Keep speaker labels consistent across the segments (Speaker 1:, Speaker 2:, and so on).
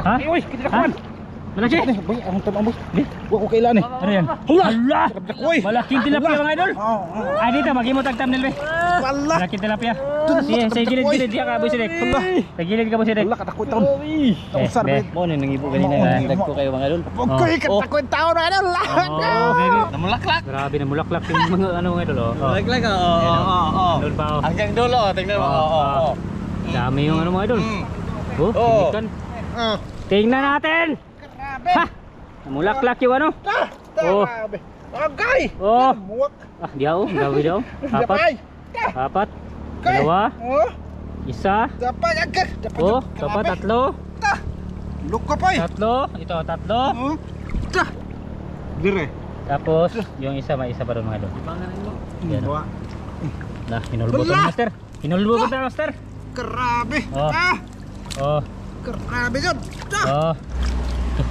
Speaker 1: Ha?
Speaker 2: Oy, kita nakuan.
Speaker 1: Malaki?
Speaker 2: Boy, ang tamang boy. Wa ko kailan eh.
Speaker 1: Ano yan?
Speaker 2: Hala!
Speaker 1: Hala!
Speaker 2: Oy,
Speaker 1: Malaking tilapia mga idol. Ay dito, mag-imot ang thumbnail be.
Speaker 2: wala.
Speaker 1: Malaking tilapia. Sige, sa gilid-gilid diya ka, Boy Sidik. Sa gilid ka, Boy Sidik.
Speaker 2: Wala katakot taon. Tausar
Speaker 1: be.
Speaker 2: be.
Speaker 3: Mo ni nangibo kanina. Dag ko kayo mga idol.
Speaker 2: Wag ko katakot taon na idol.
Speaker 1: Oh, baby.
Speaker 3: Namulaklak.
Speaker 1: Grabe na mulaklak yung mga ano ng idol, oh.
Speaker 3: Namulaklak. Oo.
Speaker 1: Idol pa, oh.
Speaker 3: Hanggang dulo, tingnan mo. Oo.
Speaker 1: Dami yung ano mga idol. Oh,
Speaker 3: Oh.
Speaker 1: tinikan. Tingnan natin. Ha! Namulaklak yung ano. Oh.
Speaker 2: Agay.
Speaker 1: Oh.
Speaker 2: Muwak.
Speaker 1: Ah, diya oh, gawi daw. Apat. Apat. Dalawa.
Speaker 2: Oh.
Speaker 1: Isa.
Speaker 2: Dapat agad.
Speaker 1: Oh, dapat tatlo.
Speaker 2: Luko pa eh.
Speaker 1: Tatlo. Ito, tatlo.
Speaker 2: Oh. Ta. Dire.
Speaker 1: Tapos, yung isa, may isa pa doon mga idol. Yan.
Speaker 2: Dua.
Speaker 1: Nah, hinulbo ko
Speaker 2: Wala.
Speaker 1: master. Hinulbo ko na master.
Speaker 2: Grabe.
Speaker 1: Oh. Oh.
Speaker 2: Grabe yun.
Speaker 1: Oh.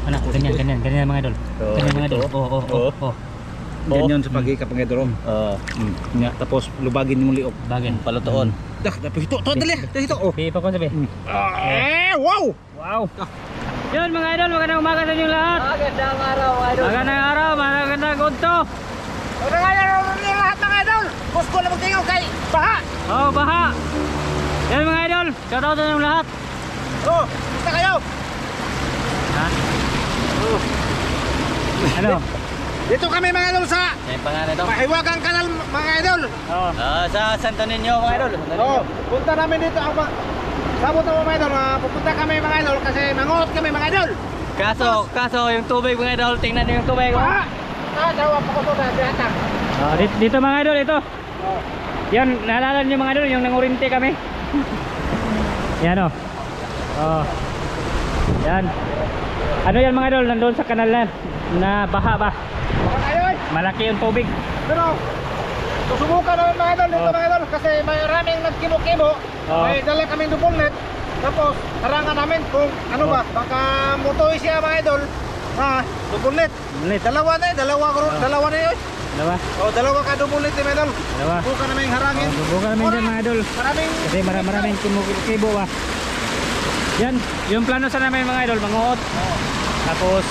Speaker 1: Anak, ganyan mga idol. Ganyan mga idol. Oh.
Speaker 2: Ganyan sa pagi ka pangidoro. Nya tapos lubagin mo liok.
Speaker 1: Bagin.
Speaker 3: Palutoon.
Speaker 2: Dah, dapat ito. To dali. Dito. Oh.
Speaker 1: Pipa ko sabi.
Speaker 2: Wow.
Speaker 1: Wow. Yun mga idol, magandang umaga sa inyo lahat.
Speaker 3: Magandang araw mga idol.
Speaker 1: Magandang araw, magandang gunto.
Speaker 2: Magandang araw lahat mga idol. Gusto na magtingaw kay baha.
Speaker 1: Oh, baha. Yan mga idol, shout out sa inyo lahat.
Speaker 2: Oh, basta kayo.
Speaker 1: Ha? Ano?
Speaker 2: Dito kami mga idol sa
Speaker 3: Yung pangalan ito.
Speaker 2: Mahiwagang Kanal mga idol.
Speaker 1: Oh.
Speaker 3: Sa Santo Niño mga idol.
Speaker 2: Oh, punta namin dito ang sabot na mga idol. Pupunta kami mga idol kasi manguot kami mga idol.
Speaker 3: Kaso yung tubig mga idol, tingnan niyo yung tubig.
Speaker 2: Baha. Dawa pa ko to na data.
Speaker 1: Oh, dito mga idol, ito. Yan, naalala niyo mga idol, yung nangurinte kami. Yan oh. Oh. Yan. Ano yan mga idol, nandoon sa kanal na baha ba?
Speaker 2: Baka kayo eh.
Speaker 1: Malaki yung tubig.
Speaker 2: Pero susubukan namin mga idol dito mga idol kasi maraming nagkibo-kibo. May dala kaming double net. Tapos harangan namin kung ano ba, baka mutoy siya mga idol. Double net. Dalawa na yun.
Speaker 1: Dalawa?
Speaker 2: Dalawa ka double net mga idol.
Speaker 1: Dalawa.
Speaker 2: Subukan namin harangin.
Speaker 1: Subukan namin dyan mga idol. Kasi maraming kibo ba. Yan, yung plano sa namin mga idol, manguot. Tapos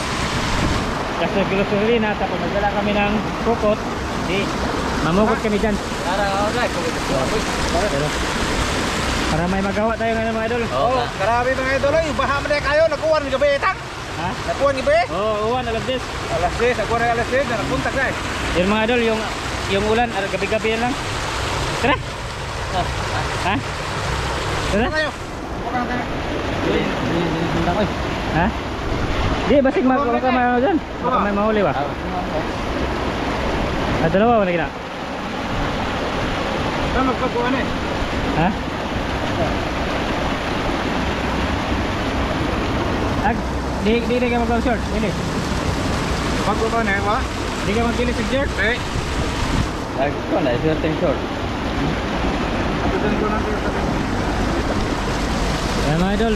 Speaker 1: gasolina, tapos magdala kami ng kukot. Di, mamukot kami dyan. Para may magawa tayo ngayon mga idol.
Speaker 2: Grabe mga idol ay, baha mo na kayo, nag-uwan ng gabi etang.
Speaker 1: Ha?
Speaker 2: Nag-uwan ng gabi?
Speaker 1: Uwan, alas 10.
Speaker 2: Alas 10, nag-uwan ng alas 10, nagpunta ka eh.
Speaker 1: Yun mga idol, yung ulan, gabi-gabi yan lang. Tara! Ha? Tara?
Speaker 2: Kayo. Bukang kayo.
Speaker 1: Ha? Di, basig baka may dyan. Baka may mahuli ba? Dalawa wala gina.
Speaker 2: Saan magpagkuhan eh?
Speaker 1: Ha? Di ka mag-short. Hindi.
Speaker 2: Magpagkuhan eh, ba?
Speaker 1: Di ka mag-kilis sa short.
Speaker 2: Eh.
Speaker 3: Ito na, shorting short.
Speaker 2: Atudan ko natin sa
Speaker 1: Yan mga idol.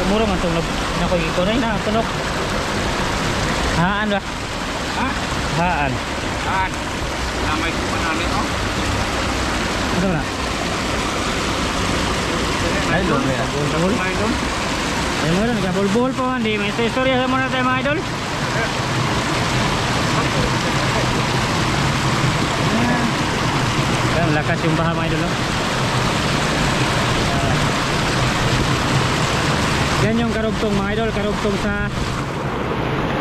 Speaker 1: Kumurong ang tunog. Nakoy ito na yun, tunog. Haan ba?
Speaker 2: Ha?
Speaker 1: Haan.
Speaker 2: Haan. Namay ko pa namin, oh.
Speaker 1: Ano na?
Speaker 2: Ay,
Speaker 1: idol.
Speaker 2: Sabol. Mga idol.
Speaker 1: Ay mga idol, nagkabulbul po. Hindi, may istorya sa muna tayo mga idol. Ayan, lakas yung baha mga idol. Yan yung karugtong mga idol, karugtong sa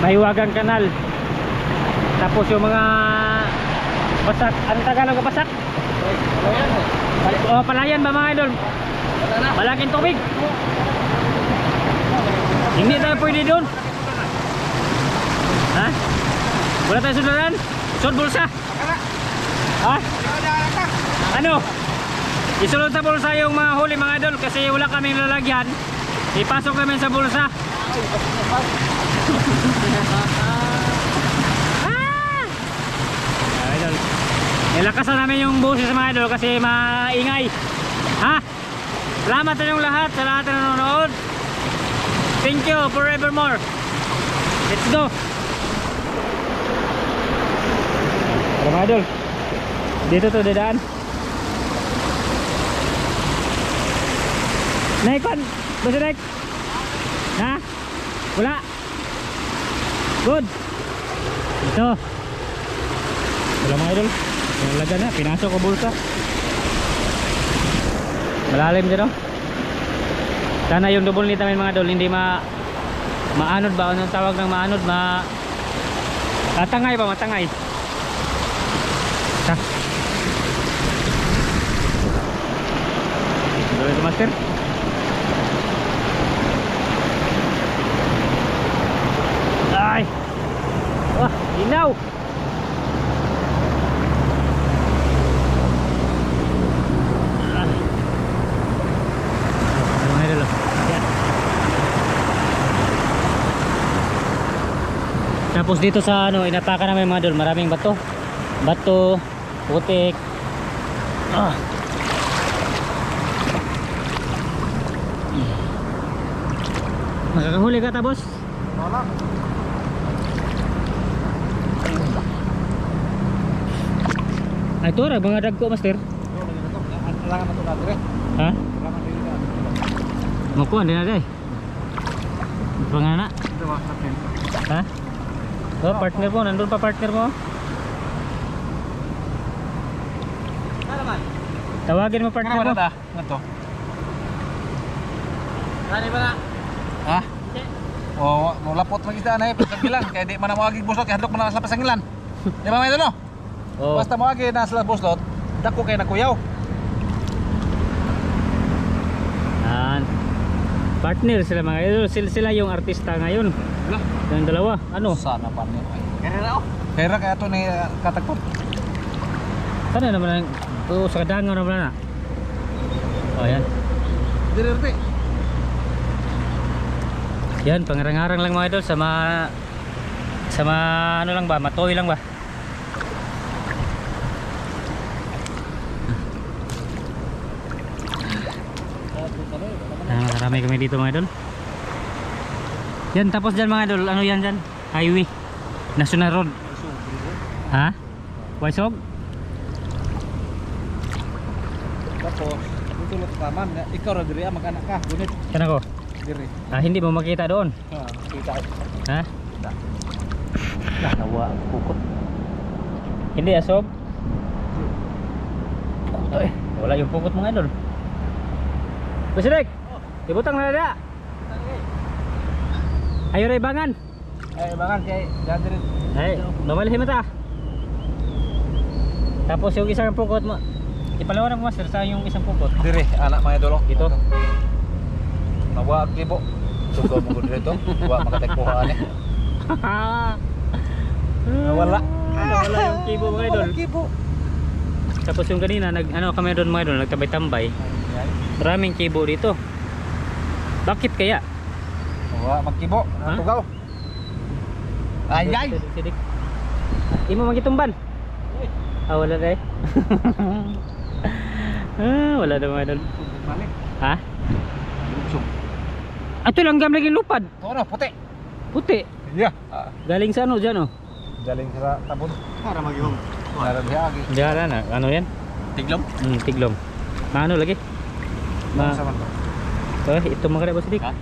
Speaker 1: Mahiwagang Kanal. Tapos yung mga basak, ano Tagalog ang basak? Palayan ba mga idol? Malaking tubig. Hindi tayo pwede doon. Ha? Wala tayo sudaran? Sud bulsa? Ha? Ano? Isulod sa bulsa yung mga huli mga idol kasi wala kaming lalagyan. Ipasok namin sa bulsa. Idol. Nilakasan namin yung boses mga idol kasi maingay. Ha? Salamat sa inyong lahat, sa lahat na nanonood. Thank you forevermore. Let's go. Mga idol, dito to dadaan. Naik kan, basta naik. Wala. Good. Ito. Wala mga idol. Nalaga na, pinasok ko bulsa. Malalim dyan, no? Sana yung double nito mga idol hindi maanod ba? Anong tawag ng maanod? Matangay ba? Matangay. Ta. Dito ito, master. Ay. Wah, inaw. Tapos dito sa ano, inatakan namin mga idol, maraming bato. Bato, putik. Makakahuli ka tapos?
Speaker 2: Wala.
Speaker 1: Ay, ito ra, mga dagko, master.
Speaker 2: Kailangan na ito natin eh.
Speaker 1: Ha?
Speaker 2: Kailangan na ito.
Speaker 1: Makuha, hindi na day. Pangana.
Speaker 2: Ito ba? Natin.
Speaker 1: Ha? Oh, partner mo, nandun pa partner mo.
Speaker 3: Ano man?
Speaker 1: Tawagin mo partner mo.
Speaker 2: Nga to.
Speaker 3: Ano ba nga?
Speaker 2: Ha? Oo, mulapot mag-isda na eh, pagkagilan. Kaya di man na mawagig buslot, kaya handok man na sa pasangilan. Di ba may ito no?
Speaker 1: Oh.
Speaker 2: Basta mawagig na sa buslot, dako kayo na kuyaw.
Speaker 1: Yan. Partner sila mga idol, sila yung artista ngayon.
Speaker 2: Wala.
Speaker 1: Yung dalawa, ano?
Speaker 2: Sana pa niyo.
Speaker 3: Karera ako.
Speaker 2: Kaya kaya ito ni katagpot.
Speaker 1: Sana naman ang sa kadangaw naman na. Oh, yan.
Speaker 2: Direrte.
Speaker 1: Yan, pangarang-arang lang mga idol sa ano lang ba, matoy lang ba. Marami kami dito mga idol. Yan, tapos dyan mga idol, ano yan dyan? Highway, National Road. Ha? Waisog?
Speaker 2: Tapos, dito lang taman. Ikaw ra diri mag-anak ka. Gunit
Speaker 1: Kana ko?
Speaker 2: diri.
Speaker 1: Hindi mo makita doon.
Speaker 2: Ha, kita.
Speaker 1: Ha?
Speaker 2: Nawa ang pukot.
Speaker 1: Hindi asog? Ay, wala yung pukot mga idol. Basirik! Ibutang na na. Ayo ray bangan.
Speaker 2: Ay, bangan kay diri.
Speaker 1: Ay, nomalihin mo ta. Tapos yung isang pukot mo. Ipalawanan ko master sa yung isang pukot.
Speaker 2: Diri, anak mga idolo.
Speaker 1: Dito.
Speaker 2: Nawa ang libo. Sugo mo gud dito. Wa makatagpuhaan eh. Nawala.
Speaker 1: Nawala yung kibo mga idol.
Speaker 2: Kibo.
Speaker 1: Tapos yung kanina ano kami doon mga idol, nagtabay-tambay. Maraming kibo dito. Bakit kaya?
Speaker 2: Wa magkibo,
Speaker 1: Ha?
Speaker 2: tugaw. Ay ay.
Speaker 1: Sidik. Imo magitumban. Wala dai. Wala na mga idol.
Speaker 2: Mali.
Speaker 1: Ha?
Speaker 2: Lugsog.
Speaker 1: Ato lang gam lagi lupad.
Speaker 2: Ano, puti.
Speaker 1: Puti.
Speaker 2: Yeah.
Speaker 1: Galing sa ano dyan oh.
Speaker 2: Daling sa tabon. Para magyong. Para bihagi.
Speaker 1: Diyan na. Ano yan?
Speaker 3: Tiglom?
Speaker 1: Tiglom. Maano lagi?
Speaker 2: Sa man to.
Speaker 1: Ito mga ba sidik?
Speaker 3: Ha?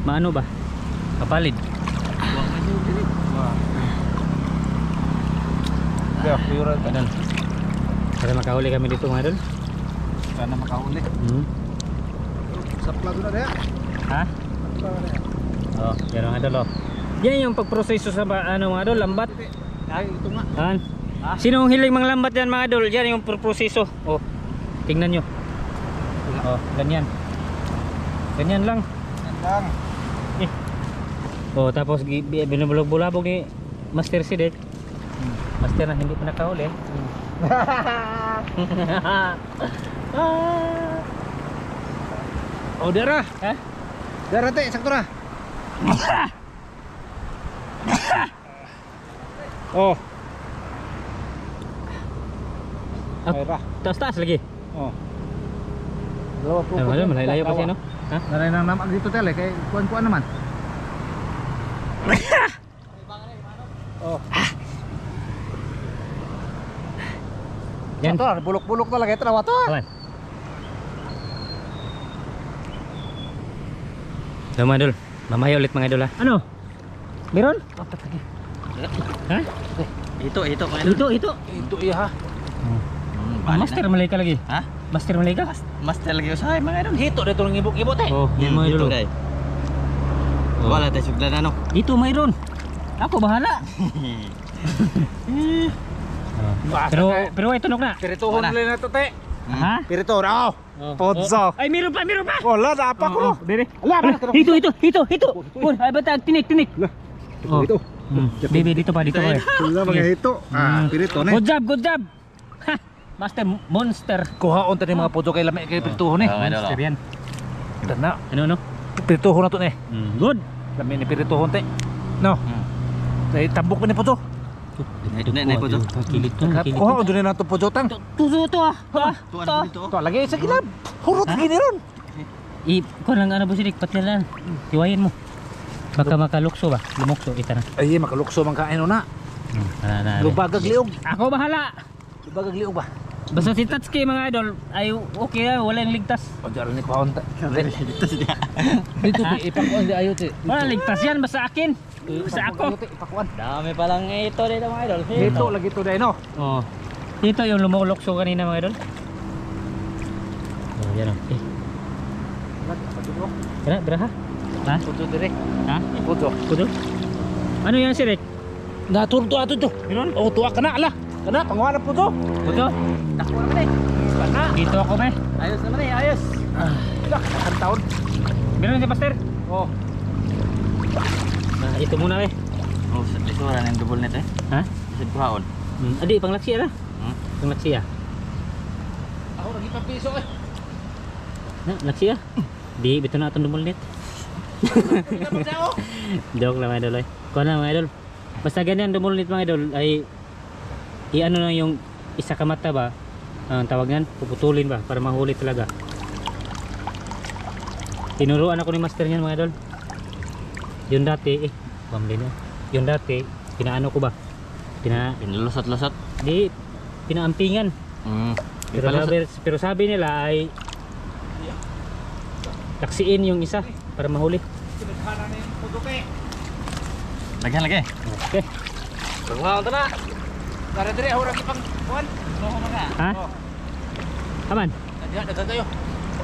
Speaker 1: Maano ba? Kapalid.
Speaker 2: Wah. Ya, pure
Speaker 1: Ganun. Para makahuli kami dito mga idol.
Speaker 2: Sana makahuli. Sa plado na daya.
Speaker 1: Ha? Oh, yan mga idol oh. Yan yung pagproseso sa ano mga idol, lambat.
Speaker 2: Ay, ito nga.
Speaker 1: Han. Sinong hiling mga lambat yan mga idol? Yan yung proseso. Oh. Tingnan nyo. Oh, ganyan. Ganyan lang.
Speaker 2: Lang.
Speaker 1: Oh, tapos binubulog-bulabog ni Master Sidik. Master na hindi pa nakahuli.
Speaker 2: Oh, dara.
Speaker 1: Ha?
Speaker 2: Dara te, sakto na. Oh. Mayra.
Speaker 1: Taas-taas lagi.
Speaker 2: Oh. Dalawa po.
Speaker 1: Ay, wala, malayo kasi no? Ha?
Speaker 2: Naray nang naman dito tele kay kuan-kuan naman. Oh.
Speaker 1: Yan.
Speaker 2: Ito, bulok-bulok talaga ito na wato.
Speaker 1: Kawan. Tama dul. Mamaya ulit mga idol ha. Ano? Meron? Ha?
Speaker 3: Ito mga idol.
Speaker 1: Ito.
Speaker 2: Ito iya ha.
Speaker 1: Master malay ka lagi.
Speaker 3: Ha?
Speaker 1: Master malay ka?
Speaker 3: Master lagi usahay mga idol.
Speaker 2: Hito dito ng ibok-ibok eh.
Speaker 1: Oh, yan mga idol.
Speaker 3: Ito, wala tayo sugdan ano.
Speaker 1: Dito mayroon. Ako bahala. Pero ito nok na.
Speaker 2: Pirituhon
Speaker 3: Wala.
Speaker 2: nila na to te.
Speaker 1: Ha?
Speaker 2: Pirito raw. Podso.
Speaker 1: Ay, meron pa.
Speaker 2: Wala na pa ko.
Speaker 1: Bebe.
Speaker 2: Ala,
Speaker 1: Ito. Bon, ay bata tinik.
Speaker 2: Ito.
Speaker 1: Bebe dito pa.
Speaker 2: Wala mga hito. Pirito ne.
Speaker 1: Good job. Ha, Master Monster.
Speaker 2: Kuhaon ta ni mga podso kay lami kay pirituhon eh.
Speaker 1: Monster yan.
Speaker 2: Tana.
Speaker 1: Ano?
Speaker 2: Pirituhon na to ne.
Speaker 1: Good.
Speaker 2: Lami ni pirituhon te. No. Tay tambok pa ni podso.
Speaker 3: Ito na po to.
Speaker 1: Kilit to.
Speaker 2: Kuhaon dun na to podso tang.
Speaker 1: Tuso to ah.
Speaker 3: Tuan dito.
Speaker 2: To lagi sa kilab. Hurot gini ron.
Speaker 1: Ko lang ano busidik patilan. Tiwayin mo. Baka makalukso ba? Lumukso ita na.
Speaker 2: Ay makalukso man kain na. Lubagag liog.
Speaker 1: Ako bahala.
Speaker 2: Lubagag liog ba?
Speaker 1: Basta si Tatsuki mga idol ay okay na, wala yung ligtas.
Speaker 2: O diyan ni kuhaon ta.
Speaker 3: Dito
Speaker 2: Ipakuan di ayo te.
Speaker 1: Wala ligtas yan, basta akin. Basta ako.
Speaker 2: Ipakuan.
Speaker 3: Dami pa lang ito dito mga idol.
Speaker 2: Hito lagi to dai no.
Speaker 1: Oh. Dito yung lumulukso kanina mga idol. Oh, yan oh. Kena, beraha? Ha?
Speaker 2: Podso dire.
Speaker 1: Ha?
Speaker 2: Podso.
Speaker 1: Kudo? Ano yan si Rick?
Speaker 2: Naturdo ato to.
Speaker 1: Meron?
Speaker 2: Oh tuwa kana ala. Kana panguha na podso.
Speaker 1: Kudo?
Speaker 3: Dako naman eh.
Speaker 2: Kana.
Speaker 1: Dito ako be.
Speaker 3: Ayos naman eh, ayos.
Speaker 2: Ila kan taon.
Speaker 1: Meron si Master?
Speaker 2: Oh.
Speaker 1: Nah, ito muna be.
Speaker 3: Oh, sa lisura ng double net eh.
Speaker 1: Ha?
Speaker 3: Sa kuhaon.
Speaker 1: Adi, panglaksi na. Panglaksi ya.
Speaker 2: Ako lagi pa piso eh.
Speaker 1: Na, laksi ya. Di, bito na itong dumulit. Joke lang mga idol. Kuha na mga idol. Basta ganyan dumulit mga idol ay i-ano lang yung isa ka mata ba, ang tawag yan, puputulin ba para mahuli talaga. Tinuruan ako ni Master niyan mga idol. Yung dati pamlin na. Yung dati pinaano ko ba,
Speaker 3: Pinulusot-lusot.
Speaker 1: di pinaampingan. Pero sabi nila ay taksiin yung isa para mahuli.
Speaker 2: Pinaghanan ni podso kay.
Speaker 3: Lagyan lagi.
Speaker 1: Okay.
Speaker 3: Kuhaon ta na.
Speaker 2: Tara dire ako lagi pang kuan.
Speaker 3: No mga.
Speaker 1: Ha? Aman.
Speaker 2: Dagan tayo.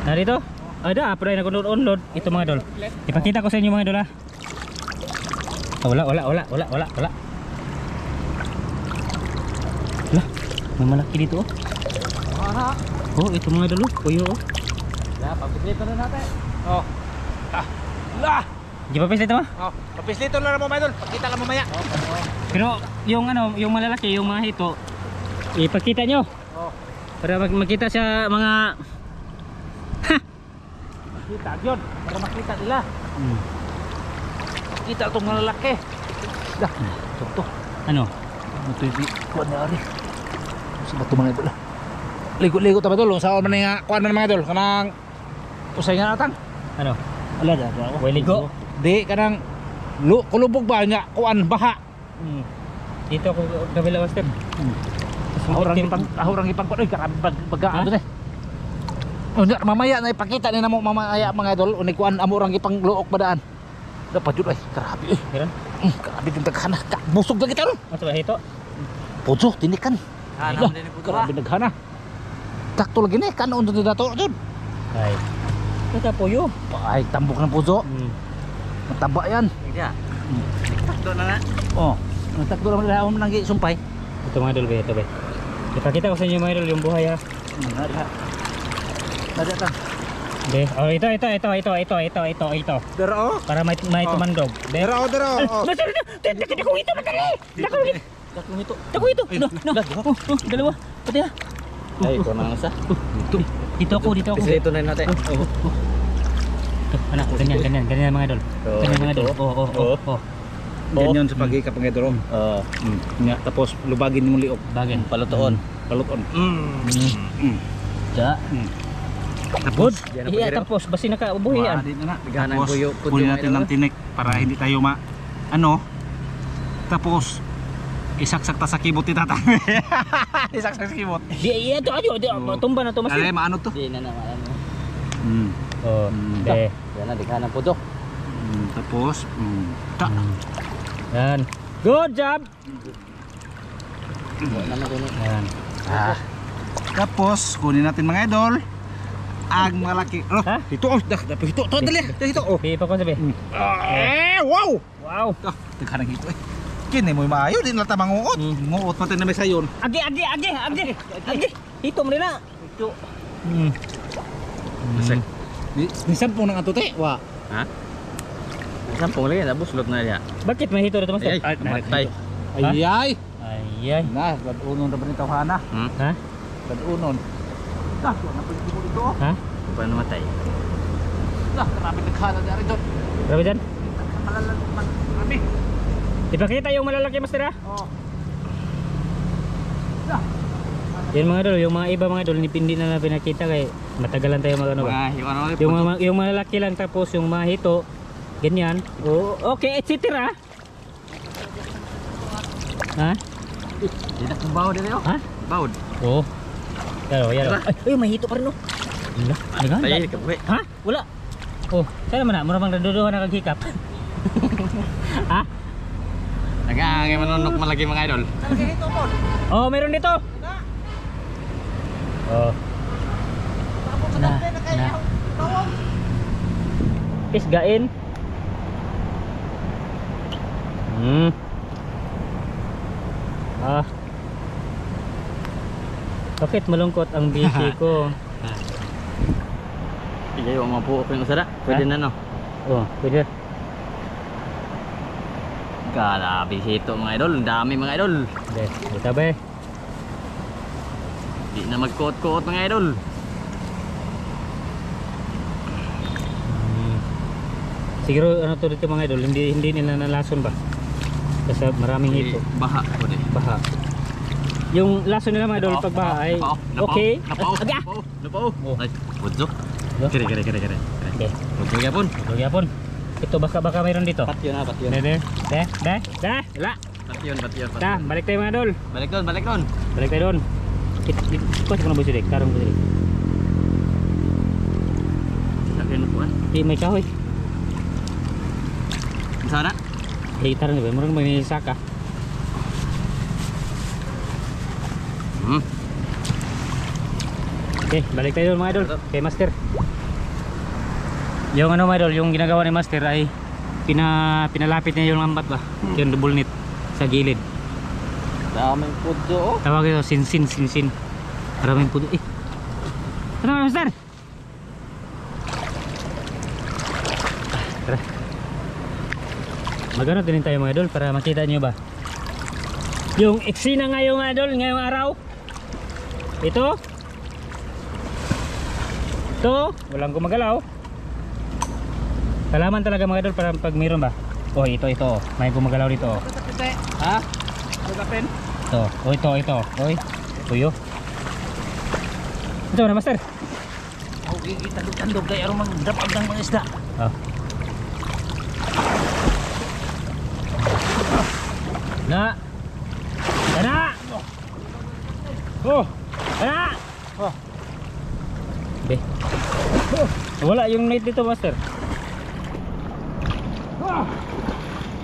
Speaker 1: Narito? Ada, pero ay nag-unload. Ito mga idol. Ipakita ko sa inyo mga idol ha. Oh, wala. Wala. May malaki dito oh.
Speaker 2: Aha.
Speaker 1: Oh, ito mga idol oh. Puyo oh.
Speaker 3: Ya, pagpiplito na natin.
Speaker 2: Oh. La.
Speaker 1: Di pa pisa ito mo?
Speaker 2: Oh, papislito lang mo idol. Pakita ka mamaya.
Speaker 1: Pero yung ano, yung malalaki, yung mga hito, ipakita nyo.
Speaker 2: Oh.
Speaker 1: Para makita sa mga...
Speaker 2: Kita yun. Para makita nila. Kita itong mga lalaki. Dah. Ito.
Speaker 1: Ano?
Speaker 2: Ito yung kuan na ari. Sa bato mga idol. Ligo-ligo ta ba idol? Sa man nga kuan man mga idol kanang usay nga atang.
Speaker 1: Ano?
Speaker 2: Ala da.
Speaker 1: Ligo?
Speaker 2: Di kanang kulubog ba nya kuan baha.
Speaker 1: Dito ako kabila master.
Speaker 2: Ahurang ipang kuan karami bagaan to eh. Unya mamaya na ipakita ni namo mamaya mga idol unig kuan amo orang ipang luok badaan. Dapat jud ay grabe eh.
Speaker 1: Meron?
Speaker 2: Grabe din daghana. Busog lagi ta ron.
Speaker 1: Ano ba hito?
Speaker 2: Puso tinikan.
Speaker 3: Hanam din po
Speaker 2: Grabe daghana. Takto lagi ni kan unto dato jud.
Speaker 1: Ay. Ito puyo.
Speaker 2: Ay tambok ng puso. Mataba yan.
Speaker 3: Ya. Takdo na na.
Speaker 2: Oh. Takto naman lang nang sumpay.
Speaker 1: Ito mga idol, ito ba? Ipakita ko sa inyo mga idol yung buhay ha.
Speaker 2: Nada ta.
Speaker 1: Be, oh ito.
Speaker 2: Dero.
Speaker 1: Para may tumandog. Be.
Speaker 2: Dero.
Speaker 1: Master, dako ito madali. Dako ito. No. Dalawa. Pati ha.
Speaker 3: Ay, ko nang sa.
Speaker 1: Dito ako.
Speaker 3: Pislito na natin.
Speaker 1: Anak, ganyan mga idol. Ganyan mga idol. Oh.
Speaker 2: Ganyan sa pagi kapag idol. Nya tapos lubagin mo liok.
Speaker 1: Bagay.
Speaker 3: Palutoon.
Speaker 2: Paluton.
Speaker 1: Da. Tapos, iya tapos basi nakaubuhian.
Speaker 3: Ganang puyo.
Speaker 2: Kunin natin ng tinik para hindi tayo ano. Tapos isaksak ta sa kibot ni tata. Isaksak sa kibot.
Speaker 1: Di iya to ayo, tumba na to mas.
Speaker 2: Ale maano to?
Speaker 3: Di na naman ano.
Speaker 1: Oh, be.
Speaker 3: Yan na, dighanang po to.
Speaker 2: Tapos Tapos,
Speaker 1: Yan. Good job. Yan.
Speaker 2: Tapos, kunin natin mga idol ang malaki. Oh,
Speaker 1: Ha?
Speaker 2: ito dapat ito dali. Ito. Oh.
Speaker 1: Pipa ko sabi.
Speaker 2: Wow.
Speaker 1: Wow.
Speaker 2: Taghanang ito eh. Kini mo maayo din lata manguot. Nguot pati na may sayon.
Speaker 1: Agi. Hito mo rin na. Hito.
Speaker 2: Ni sampung nang atote. Wa.
Speaker 3: Ha? Sampung lagi tapos sulot na dia.
Speaker 1: Bakit may hito dito, Master?
Speaker 3: Ay, matay.
Speaker 2: Ayay.
Speaker 1: Ayay.
Speaker 2: Na, unon na ba ni tawhana?
Speaker 1: Ha?
Speaker 2: Unon. Dah, na pwede mo dito.
Speaker 1: Ha?
Speaker 3: Paano matay?
Speaker 2: Dah, grabe naghala na rin doon.
Speaker 1: Grabe dyan.
Speaker 2: Grabe.
Speaker 1: Ipakita yung malalaki, Master, ha?
Speaker 2: Oh.
Speaker 1: Yan mga idol, yung mga iba mga idol, hindi na pinakita kay matagalan tayo mag ano ba? Yung malalaki lang tapos yung mga hito, ganyan. Oh, okay, etc. Ha?
Speaker 3: Di na kung bawod din
Speaker 1: Ha?
Speaker 3: Bawod.
Speaker 1: Oo. Yaro. Ay, may hito pa rin, oh. Wala,
Speaker 3: Tay ka buhi.
Speaker 1: ha? Wala. Oh, sana man na, mura bang naduduhan na kaghikap. Ha?
Speaker 3: Nag-aangay manunok malagi mga idol.
Speaker 1: Oh, meron dito. Oh. Na. Isgain. Bakit malungkot ang busy ko?
Speaker 3: Iya, yung mga puok yung usara. Pwede na no.
Speaker 1: Oh, pwede.
Speaker 3: Grabe ito mga idol. Ang dami mga idol.
Speaker 1: Deh, ito ba?
Speaker 3: Di na magkuot-kuot mga idol.
Speaker 1: Siguro ano to dito mga idol, hindi nila nalason ba? Kasi maraming hito.
Speaker 3: Baha ko di.
Speaker 1: Baha. Yung lason nila mga idol pag baha ay okay. Aga.
Speaker 3: Napao. Ay, budyo.
Speaker 1: Yo.
Speaker 3: Kere.
Speaker 1: Okay.
Speaker 3: Budyo yapon.
Speaker 1: Magyapon. Ito baka mayroon dito.
Speaker 3: Patyo na.
Speaker 1: Deh. Wala.
Speaker 3: Patyon.
Speaker 1: Ta, balik tayo mga idol.
Speaker 3: Balik doon.
Speaker 1: Balik tayo doon. Iko sa kuno busidik, karong busidik.
Speaker 3: Sakyan mo po.
Speaker 1: May kahoy.
Speaker 3: Sana?
Speaker 1: Hitar na ba? Murang may saka. Okay, balik tayo doon mga idol. Okay, Master. Yung ano mga idol, yung ginagawa ni Master ay pinalapit niya yung lambat ba? Yung double knit sa gilid.
Speaker 3: Daming pudyo.
Speaker 1: Tawag ito, sinsin. Maraming puno. Ano mga Master? Tara. Magano din tayo mga idol para makita nyo ba? Yung eksena ngayon mga idol, ngayong araw. Ito, walang gumagalaw. Kalaman talaga mga idol para pag mayroon ba? Oh, ito. May gumagalaw dito. Ha?
Speaker 2: Gagapin.
Speaker 1: Ito. Oh, ito. Oy. Tuyo. Ito na, Master.
Speaker 2: Oh, gigitandog kay arong magdapag ng mga isda.
Speaker 1: Oh. Na. Oh. Be. Wala yung net dito, Master.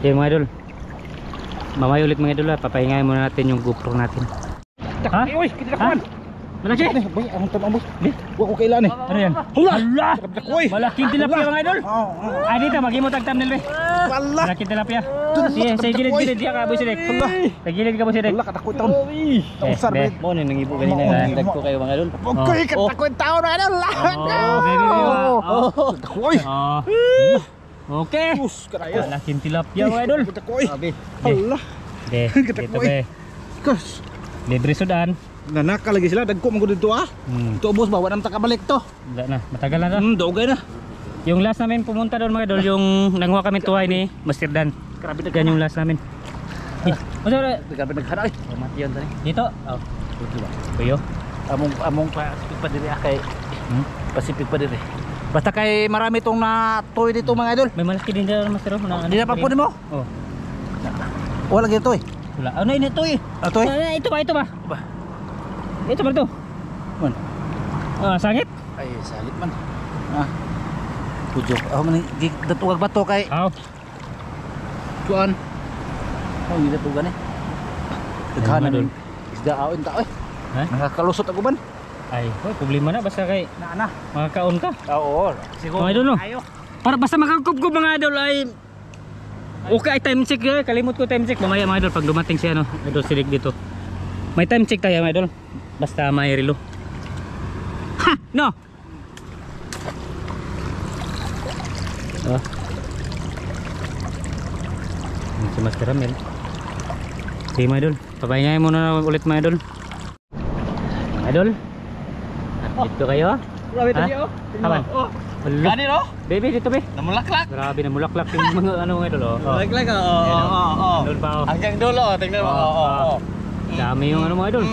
Speaker 1: Okay mga idol, mamaya ulit mga idol ha, papahingayin muna natin yung GoPro natin. Ha?
Speaker 2: Uy, kitinakuan.
Speaker 1: Malaki?
Speaker 2: Boy, ang tamang boy. Wa ko kailan eh.
Speaker 1: Ano yan?
Speaker 2: Hala! Uy.
Speaker 1: Malaking tilapia mga idol. Ay dito, mag-imot ang thumbnail be.
Speaker 2: Wala.
Speaker 1: Malaking tilapia. Sige, sa gilid diya ka, Boy Sidek. Sa gilid ka, Boy Sidek.
Speaker 2: Wala katakot taon. Tausar
Speaker 1: be.
Speaker 2: bet.
Speaker 3: Mo ni nangibo kanina. Dagko kayo mga idol.
Speaker 2: Uy, katakot taon na idol. Uy.
Speaker 1: Okay.
Speaker 2: Pus karaya.
Speaker 1: Malaking tilapia mga idol.
Speaker 2: Katakot.
Speaker 3: Sabi.
Speaker 2: Hala.
Speaker 1: De, dito be.
Speaker 2: Kus.
Speaker 1: Libre sudan.
Speaker 2: Nanaka lagi sila dagko man gud dito ah. Ito boss ba wala nang takabalik to.
Speaker 1: Wala na, matagal na to.
Speaker 2: Dugay na.
Speaker 1: Yung last namin pumunta doon mga idol, yung nanguha kami tuway ni Master Dan.
Speaker 2: Grabe
Speaker 1: Yan yung last namin. Master,
Speaker 2: Grabe naghara ay.
Speaker 3: Mati yun tani.
Speaker 1: dito. Oh. Kuyo.
Speaker 2: Among Pacific pa diri kay Pacific pa diri. Basta kay marami tong natuy dito mga idol.
Speaker 1: May malaki din dyan Master.
Speaker 2: Hindi na pa po mo.
Speaker 1: Oh.
Speaker 2: Wala gyud to eh.
Speaker 1: Wala. Ano yun ito eh?
Speaker 2: Ito eh.
Speaker 1: Ito ba?
Speaker 2: Ba.
Speaker 1: Ito ba ito?
Speaker 2: Man.
Speaker 1: Sangit?
Speaker 2: Ay salit man. Ah. Pujo. Oh man datuwag ba to kay
Speaker 1: Aw.
Speaker 2: Kuan. Oh, hindi na tugan eh. Daghanan
Speaker 1: Idol.
Speaker 2: Isda awin ta eh.
Speaker 1: Ha?
Speaker 2: Nakakalusot ako ban.
Speaker 1: Ay, hoy, problema na basta kay
Speaker 2: Na.
Speaker 1: makakaon ka.
Speaker 2: Oo. Siguro.
Speaker 1: Mga idol no.
Speaker 2: Ayo.
Speaker 1: Para basta makakubgob mga idol ay okay, ay time check eh. Kalimot ko time check mamaya mga idol pag dumating si ano, idol si Rick dito. May time check tayo mga idol. Basta may relo. Ha! No! Oh. Yan si Master Ramel. Sige mga idol, papahingayin muna na ulit mga idol. Mga idol, dito kayo.
Speaker 2: Grabe
Speaker 1: Ha?
Speaker 2: tadi oh.
Speaker 1: Kapan?
Speaker 2: Oh.
Speaker 1: Hala.
Speaker 2: Gani no?
Speaker 1: Baby, dito be.
Speaker 2: Namulaklak.
Speaker 1: Grabe na mulaklak yung mga ano mga idol. Oh.
Speaker 3: Lag-lag, oo.
Speaker 1: Doon pa oh.
Speaker 3: Hanggang dulo, tingnan mo. Oo.
Speaker 1: Dami yung ano mga idol.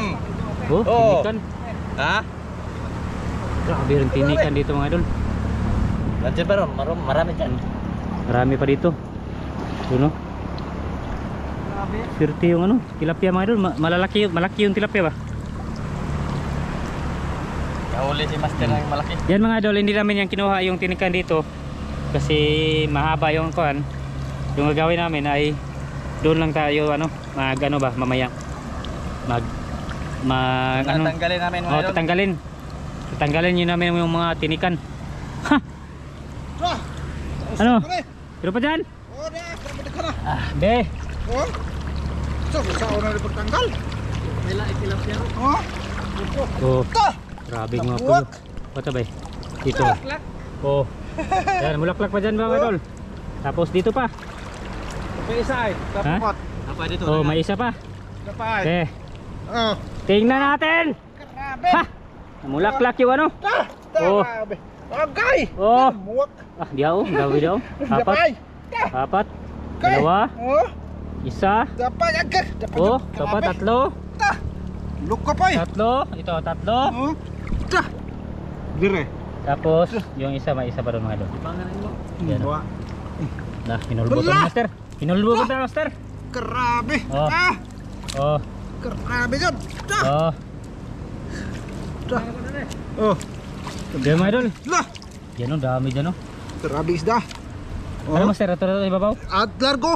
Speaker 1: Oh,
Speaker 3: Oo.
Speaker 1: tinikan.
Speaker 3: Ha?
Speaker 1: Grabe rin tinikan dito mga idol.
Speaker 3: Nandiyan pa ron, marami dyan.
Speaker 1: Marami pa dito. Yun oh.
Speaker 2: Grabe.
Speaker 1: Swerte yung ano, tilapia mga idol. Malaki yung tilapia ba?
Speaker 3: Nahuli si Master ng malaki.
Speaker 1: Yan mga idol, hindi namin yung kinuha yung tinikan dito. Kasi mahaba yung kuan. Yung gagawin namin ay doon lang tayo ano, ano ba, mamaya. Ano?
Speaker 3: Tatanggalin namin mga
Speaker 1: Oh,
Speaker 3: idol.
Speaker 1: tatanggalin nyo namin yung mga tinikan. Ha!
Speaker 2: Wah.
Speaker 1: Ano? Pero pa dyan?
Speaker 2: Oh, dah. Grabe ka na.
Speaker 1: Be!
Speaker 2: Oh. So, sa una rin pagtanggal.
Speaker 3: Wala itilapya.
Speaker 2: Oh.
Speaker 1: Oh,
Speaker 2: Ta.
Speaker 1: grabe mga puyo. Pata ba? Dito. Oh. Yan, mulaklak pa dyan mga idol. Tapos dito pa.
Speaker 2: May isa ay.
Speaker 1: Ha?
Speaker 2: Tapos.
Speaker 3: Apa dito?
Speaker 1: Oh, may isa pa.
Speaker 2: Tapay.
Speaker 1: Okay.
Speaker 2: Oh.
Speaker 1: Tingnan natin.
Speaker 2: Grabe.
Speaker 1: Ha! Mulaklak yung ano.
Speaker 2: Ta.
Speaker 1: Oh.
Speaker 2: Grabe. Agay.
Speaker 1: Oh.
Speaker 2: Muwak.
Speaker 1: Ah, diyaw. Gawi daw.
Speaker 2: Tapay.
Speaker 1: Apat.
Speaker 2: Kay.
Speaker 1: Dalawa.
Speaker 2: Oh.
Speaker 1: Isa.
Speaker 2: Tapay agad.
Speaker 1: Oh, dapat tatlo.
Speaker 2: Ta. Luka pa eh.
Speaker 1: Tatlo. Ito, tatlo.
Speaker 2: Oh. Ta. Dire.
Speaker 1: Tapos, yung isa, may isa pa doon mga idol.
Speaker 3: Ibanganin mo.
Speaker 1: Yan.
Speaker 2: Buwa.
Speaker 1: Nah, hinulbo ko
Speaker 2: Wala.
Speaker 1: master. Hinulbo ko na master.
Speaker 2: Grabe.
Speaker 1: Oh.
Speaker 2: Ah.
Speaker 1: Oh.
Speaker 2: Grabe yun. Ta.
Speaker 1: Oh.
Speaker 2: Ta. Oh.
Speaker 1: Diyan mga idol.
Speaker 2: Lah.
Speaker 1: Yan o, dami dyan o.
Speaker 2: Grabe isda.
Speaker 1: Ano
Speaker 2: Oh.
Speaker 1: master? Ito na ito ibabaw?
Speaker 2: At largo.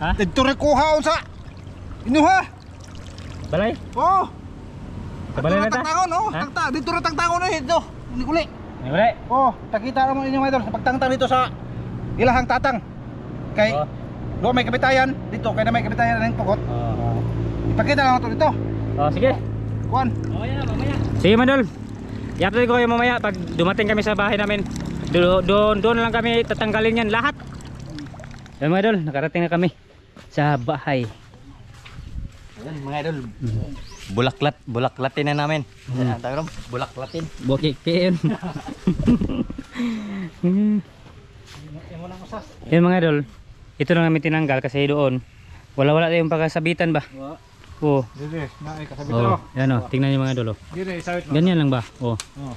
Speaker 1: Ha?
Speaker 2: Dito rin kuha sa inuha.
Speaker 1: Balay?
Speaker 2: Oh.
Speaker 1: Sa balay na ta?
Speaker 2: Tagtangon oh.
Speaker 1: Ha?
Speaker 2: Tagta dito rin tagtangon eh dito. Uli.
Speaker 1: May balay?
Speaker 2: Oh, takita naman inyo mga idol sa pagtangtang dito sa ilahang tatang. Kay
Speaker 1: Oh.
Speaker 2: doon may kabitayan, dito kay na may kabitayan ng pukot.
Speaker 1: Oh.
Speaker 2: Ipakita lang ito dito.
Speaker 1: Oh, sige.
Speaker 2: Kuan.
Speaker 3: Mamaya, mamaya.
Speaker 1: Sige mga idol. I-update ko kayo mamaya pag dumating kami sa bahay namin. Doon lang kami tatanggalin yan lahat. Yan mga idol, nakarating na kami sa bahay.
Speaker 3: Ayan, mga idol. Bulaklatin na namin. Ayan, tawag ron, bulaklatin.
Speaker 1: Bokik pin. Yan mga idol. Ito lang namin tinanggal kasi doon wala tayong pagkasabitan ba? Oh.
Speaker 2: Dire, na ay kasabit
Speaker 1: Oh, yan oh, tingnan niyo mga idol oh.
Speaker 2: Dire, sawit mo.
Speaker 1: Ganyan lang ba? Oh.
Speaker 2: Oh.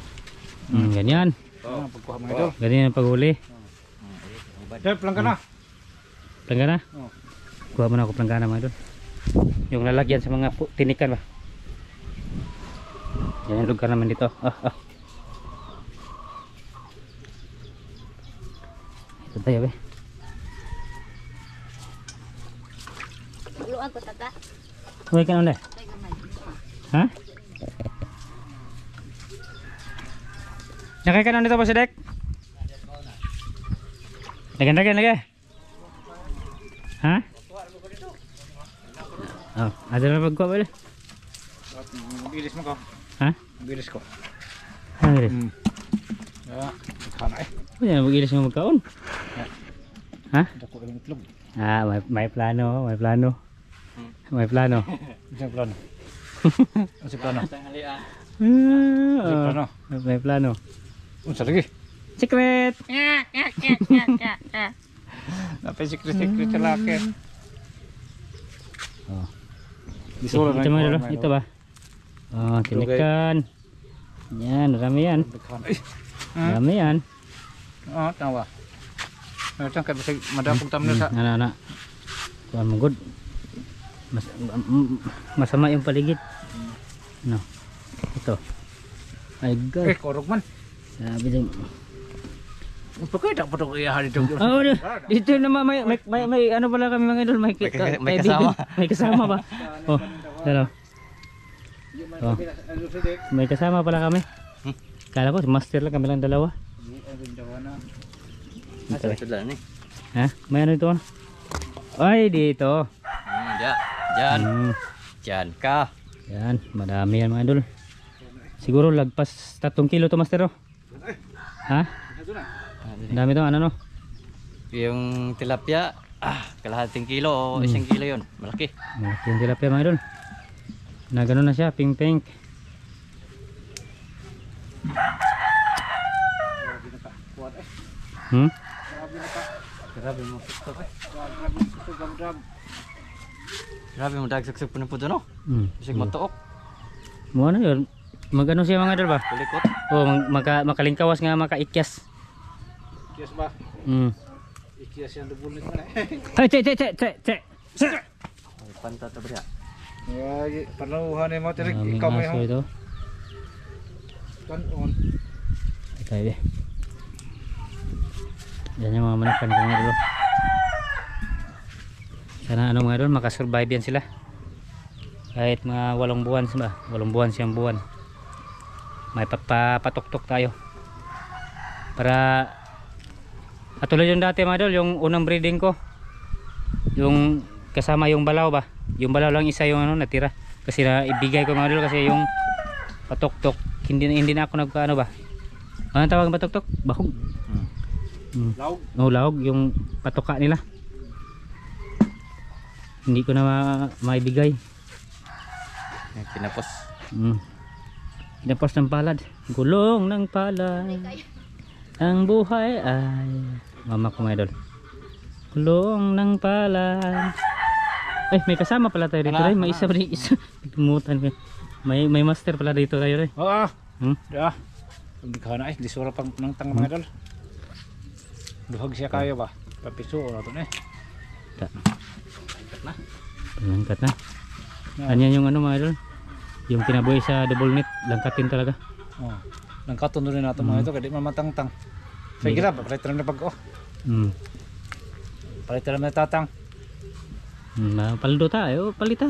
Speaker 1: Ganyan.
Speaker 2: Oh, pagkuha mga idol.
Speaker 1: Ganyan ang paghuli.
Speaker 2: Dep lang ka na.
Speaker 1: Planggana?
Speaker 2: Oh.
Speaker 1: Kuha mo na ako planggana mga idol. Yung lalagyan sa mga tinikan ba? Yan yung lugar naman dito. Ito tayo be.
Speaker 4: Luan ko tata.
Speaker 1: Huwag ka na ulit. Ha? Nakay ka na dito po si Dek? Lagan lagi. Ha? Oh, ada na pagkuha ba ulit?
Speaker 2: Bilis mo ko.
Speaker 1: Ha?
Speaker 2: Bilis ko.
Speaker 1: Ano rin?
Speaker 2: Ya, kana eh.
Speaker 1: Yan, mag-ilis mo magkaon. Ha?
Speaker 2: Dako lang itlog.
Speaker 1: Ah, may plano. May plano.
Speaker 2: Isang plano. Isang plano.
Speaker 1: Ah, may plano.
Speaker 2: Unsa lagi?
Speaker 1: Secret!
Speaker 2: Napay secret sa laki.
Speaker 1: Oh.
Speaker 2: Ito
Speaker 1: Ito mga idol, ito ba? Oh, tinikan. Yan, marami yan. Marami yan.
Speaker 2: Oh, tawa. Ito kay basig madapog tamno sa.
Speaker 1: Ana. Kuan mo good. Masama yung paligid. No. Ito. Ay god.
Speaker 2: Korog man.
Speaker 1: Sabi din.
Speaker 2: Pagkita pa ito kaya dito.
Speaker 1: Oh, dito naman may ano pala kami mga idol, may
Speaker 3: may kasama.
Speaker 1: May kasama ba? Oh, hello. Oh. May kasama pala kami. Kala ko master lang kami lang dalawa.
Speaker 3: Asa ito lang ni.
Speaker 1: Ha? May ano ito? Ay, dito.
Speaker 3: Diyan.
Speaker 1: Hmm.
Speaker 3: Diyan ka.
Speaker 1: Yan, madami yan mga idol. Siguro lagpas 3 kilo to master oh. Ha? Dami to, ano no?
Speaker 3: Yung tilapia, kalahating kilo o 1 kilo yun. Malaki.
Speaker 1: Malaki yung tilapia mga idol. Na gano'n na siya, pink pink. Hmm?
Speaker 3: Grabe mo. Grabe mo dagsagsag po ng puto no? Bisig matuok.
Speaker 1: Mo ano yun? Magano siya mga idol ba?
Speaker 3: Kulikot.
Speaker 1: Oh, makalingkawas nga makaikyas.
Speaker 2: Kiyas ba? Ikiyas yan dubulin mo na.
Speaker 1: Ay, che.
Speaker 3: Panta to ba?
Speaker 2: Ay, panuhan ni mo tirik
Speaker 1: Daming
Speaker 2: ikaw mo
Speaker 1: aso
Speaker 2: yung
Speaker 1: ito.
Speaker 2: kanon.
Speaker 1: Tayo. Yan yung mga manakan ko mga idol. Sana ano mga idol, makasurvive yan sila. Kahit mga 8 buwan sila. 8 buwan siyang buwan. May patuktok tayo. Para at tulad yung dati mga idol, yung unang breeding ko. Yung kasama yung balaw ba? Yung balaw lang isa yung ano natira. Kasi na ibigay ko mga idol kasi yung patuktok hindi na ako nagkaano ba? Ano tawag ng patuktok? Bahog.
Speaker 2: Laog.
Speaker 1: Oh, laog yung patuka nila. Hindi ko na maibigay.
Speaker 3: Pinapos.
Speaker 1: Pinapos ng palad. Gulong ng palad. Ang buhay ay mama ko mga idol. Gulong ng palad. Ay, may kasama pala tayo dito. May isa pa rin. Tumutan ko. May master pala dito tayo rin.
Speaker 2: Oo. Ya. Hindi ka na di sura pang nang mga idol. Duhag siya kayo ba? Papiso o nato na.
Speaker 1: Langkat na. Anyan yung ano mga idol. Yung kinabuhi sa double net. Langkatin talaga.
Speaker 2: Oh. Nang katon rin nato mga ito kadi mamatangtang. Sige na, palit na pag oh. Palit na tatang.
Speaker 1: Paldo tayo, palita.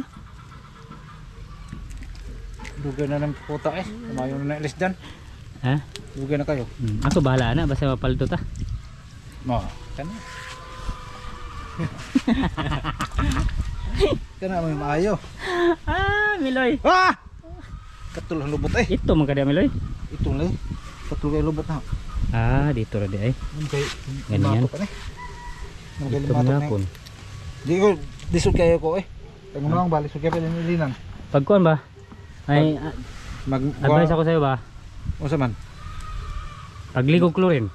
Speaker 2: Dugay na ng puta Tumayo na ilis dyan.
Speaker 1: Ha?
Speaker 2: Dugay na kayo.
Speaker 1: Ako bahala na basta mapaldo ta.
Speaker 2: Mo, kana. Kana may maayo.
Speaker 1: Miloy.
Speaker 2: Katul lubot
Speaker 1: Ito man kada Miloy.
Speaker 2: Ito lay. Katul kay lubot na.
Speaker 1: Dito ra di ay.
Speaker 2: Ganyan.
Speaker 1: Ito mga pon.
Speaker 2: Di ko disod kayo ko Tango lang balik so kaya pwede nilinan.
Speaker 1: Pagkuan ba? Ay advice ako sa iyo ba?
Speaker 2: Unsa man?
Speaker 1: Pagligo chlorine.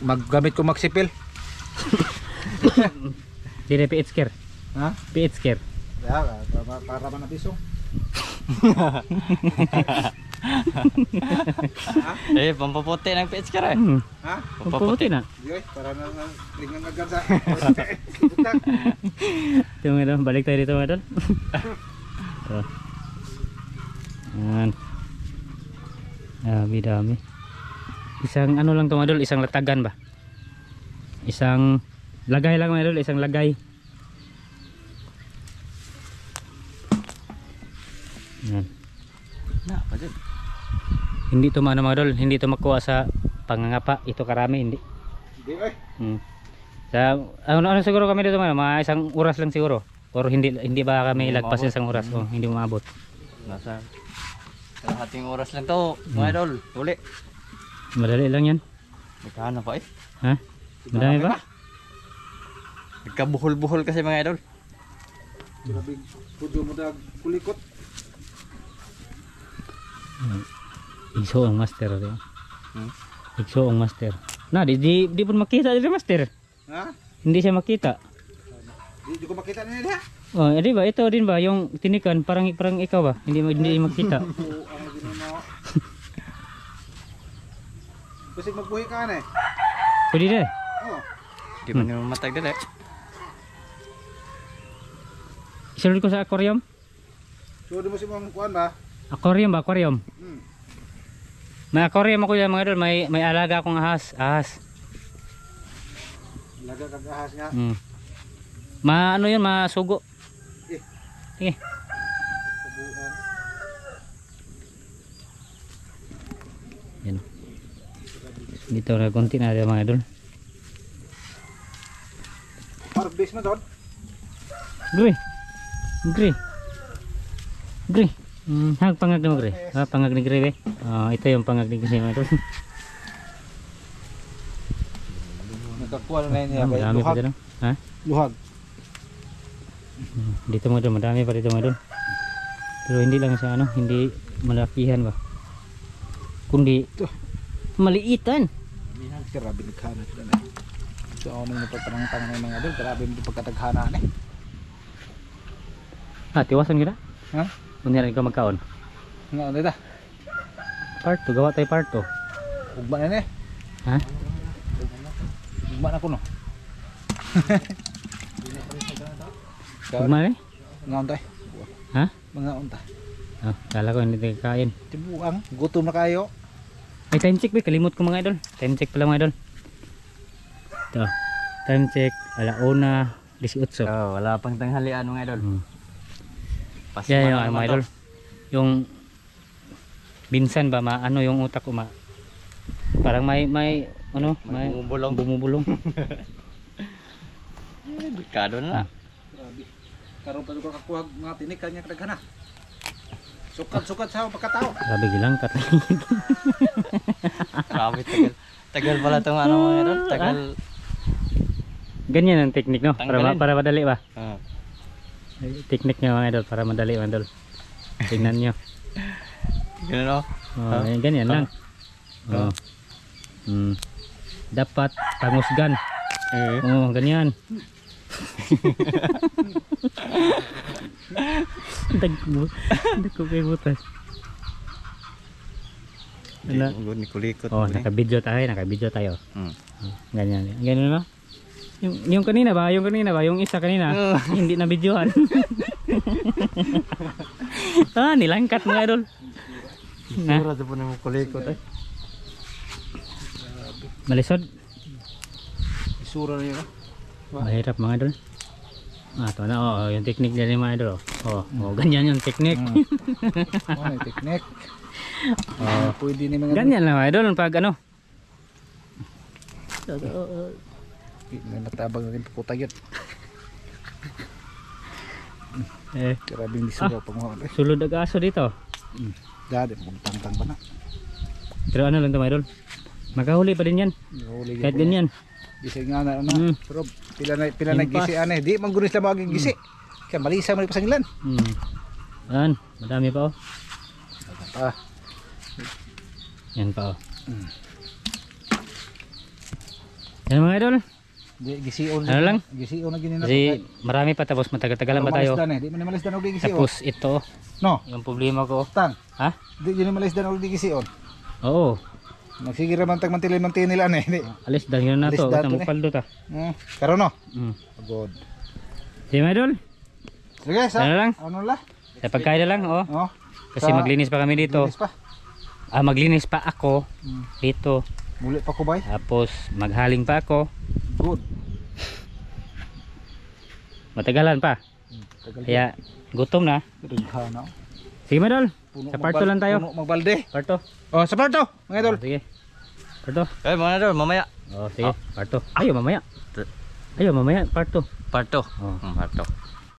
Speaker 2: Maggamit ko magsipil.
Speaker 1: Dire pH care.
Speaker 2: Ha?
Speaker 1: pH care.
Speaker 2: Ya, para man nabiso.
Speaker 3: Pampaputi ng pH ka rin.
Speaker 2: Ha?
Speaker 1: Pampaputi na.
Speaker 2: Yoy, para na lingan agad sa.
Speaker 1: Ito mga idol, balik tayo dito mga idol. Ito. Yan. Dami. Isang ano lang ito mga idol, isang latagan ba? Isang lagay lang mga idol, isang lagay. Yan. Hindi ito mga idol, hindi ito makuha sa pangangapa. Ito karami, hindi.
Speaker 2: Di
Speaker 1: Sa ano siguro kami dito mga isang oras lang siguro. Or hindi ba kami lagpas isang oras? Hindi maabot.
Speaker 3: Nasa kalahating oras lang to, mga idol. Uli.
Speaker 1: Madali lang yan.
Speaker 3: Nagkahana pa
Speaker 1: Ha? Madami ba?
Speaker 3: Nagkabuhol-buhol kasi mga idol.
Speaker 2: Grabe, pudyo mo dag kulikot.
Speaker 1: Igso ang master rin. Igso ang master. Na, di pun makita dito master.
Speaker 2: Ha?
Speaker 1: Hindi siya makita.
Speaker 2: Di ko makita niya.
Speaker 1: Oh, di ba? Ito din ba yung tinikan parang ikaw ba? Hindi makita.
Speaker 2: Ang ginoo. Kasi magbuhi ka na
Speaker 1: Pwede na.
Speaker 2: Oh.
Speaker 3: Di man yung matag dali.
Speaker 1: Isunod ko sa aquarium.
Speaker 2: So di mo si mong kuan ba?
Speaker 1: Aquarium ba? Aquarium. May aquarium ako yan mga idol. May alaga akong ahas.
Speaker 2: Laga kag ahas nga.
Speaker 1: Ano yun, masugo.
Speaker 2: Eh.
Speaker 1: Sige.
Speaker 2: Subukan.
Speaker 1: Yan. Dito na konti na rin mga idol.
Speaker 2: Harvest na doon.
Speaker 1: Gre. Gre. Gre. Hag pangag na mo gre. Pangag ni gre be. Ito yung pangag ni gre mga idol.
Speaker 2: Nagkakuha na niya.
Speaker 1: Marami pa dito. Ha?
Speaker 2: Luhag.
Speaker 1: Dito mga idol, madami pa dito mga idol. Pero hindi lang sa ano, hindi malakihan ba. Kundi maliitan.
Speaker 2: Grabe naghanap na na. So ano mo pagpanangtang ng mga idol, grabe mo pagkataghanaan eh.
Speaker 1: Tiwasan kita.
Speaker 2: Ha?
Speaker 1: Kunyari ka magkaon.
Speaker 2: Nga ano ita?
Speaker 1: Part 2, gawa tayo part 2.
Speaker 2: Ugma na eh.
Speaker 1: Ha?
Speaker 2: Ugma na ko no.
Speaker 1: Ugma na eh?
Speaker 2: Nga untay.
Speaker 1: Ha?
Speaker 2: Mga unta.
Speaker 1: Kala ko hindi tayo kain.
Speaker 2: Tibuang, gutom na kayo.
Speaker 1: Ay, time check ba? Kalimut ko mga idol. Time check pala mga idol. Ito. Time check. 1:18.
Speaker 3: Wala pang tanghalian mga idol.
Speaker 1: Yan yung mga idol. Yung binsan ba ano yung utak ko parang may ano may bumubulong.
Speaker 3: Delikado na.
Speaker 2: Grabe. Karon pa ko kakuha mga tinik kanya kadaghana. Sukat-sukat sa pagkatao.
Speaker 1: Grabe gilang kat.
Speaker 3: Grabe tagal. Tagal pala tong ano mga idol. Tagal.
Speaker 1: Ganyan ang technique no. Para madali ba? Technique niya mga idol para madali mga idol. Tingnan niyo.
Speaker 3: Ganun o.
Speaker 1: Ganyan lang. Dapat pangusgan. Ganyan. Dagko kay butas.
Speaker 3: Nikulikot.
Speaker 1: Naka-video tayo. Ganyan. Ganyan no? Yung kanina ba? Yung isa kanina. Hindi na videohan. Nilangkat mga idol.
Speaker 3: Sura sa po na kulikot eh.
Speaker 1: Malisod.
Speaker 2: Isura na yun.
Speaker 1: Mahirap mga idol. Ito na yung technique niya mga idol. Ganyan yung technique.
Speaker 2: May technique. Pwede ni mga
Speaker 1: ganyan lang mga idol pag ano.
Speaker 2: may matabang na rin puputa yun. Grabe yung isura panguha.
Speaker 1: Sulod ag aso dito.
Speaker 2: Dati magtangtang pa na.
Speaker 1: Pero ano lang ito mga idol, makahuli pa din yan. Kahit ganyan.
Speaker 2: Gisi nga na ano. Pero pila na gisi ane. Di man gunis lang maging gisi. Kaya malisa man ipasang ilan.
Speaker 1: Ayan, madami pa yan pa yan mga idol.
Speaker 2: Gisiun
Speaker 1: ano lang?
Speaker 2: Gisiun na ginina.
Speaker 1: Kasi marami pa tapos matagal-tagalan pa tayo.
Speaker 2: Di man malis dan og gisiun.
Speaker 1: Tapos ito,
Speaker 2: no.
Speaker 1: yung problema ko.
Speaker 2: Tang.
Speaker 1: Ha?
Speaker 2: Di yun malis dan og gisiun.
Speaker 1: Oo.
Speaker 2: Nagsige ra man tag mantilin ane. Di.
Speaker 1: Alis dan yun na to. Ito magpaldo ta.
Speaker 2: Karon no. Good.
Speaker 1: Sige mga idol.
Speaker 2: Sige sa.
Speaker 1: Ano lang?
Speaker 2: Ano la?
Speaker 1: Sa pagkain lang Kasi maglinis pa kami dito.
Speaker 2: Maglinis pa.
Speaker 1: Maglinis pa ako dito.
Speaker 2: Muli pa ko bay.
Speaker 1: Tapos maghaling pa ako.
Speaker 2: Good.
Speaker 1: Matagalan pa. Kaya gutom na.
Speaker 2: Daghana.
Speaker 1: Sige mga idol. Sa part 2 lang tayo.
Speaker 2: Magbalde.
Speaker 1: Part 2.
Speaker 2: Oh, sa part 2, mga idol.
Speaker 1: Sige. Part 2.
Speaker 3: Mga idol, mamaya.
Speaker 1: Sige. Part 2. Ayaw mamaya. Part 2.
Speaker 3: Part 2.
Speaker 1: Oh.
Speaker 3: Part 2.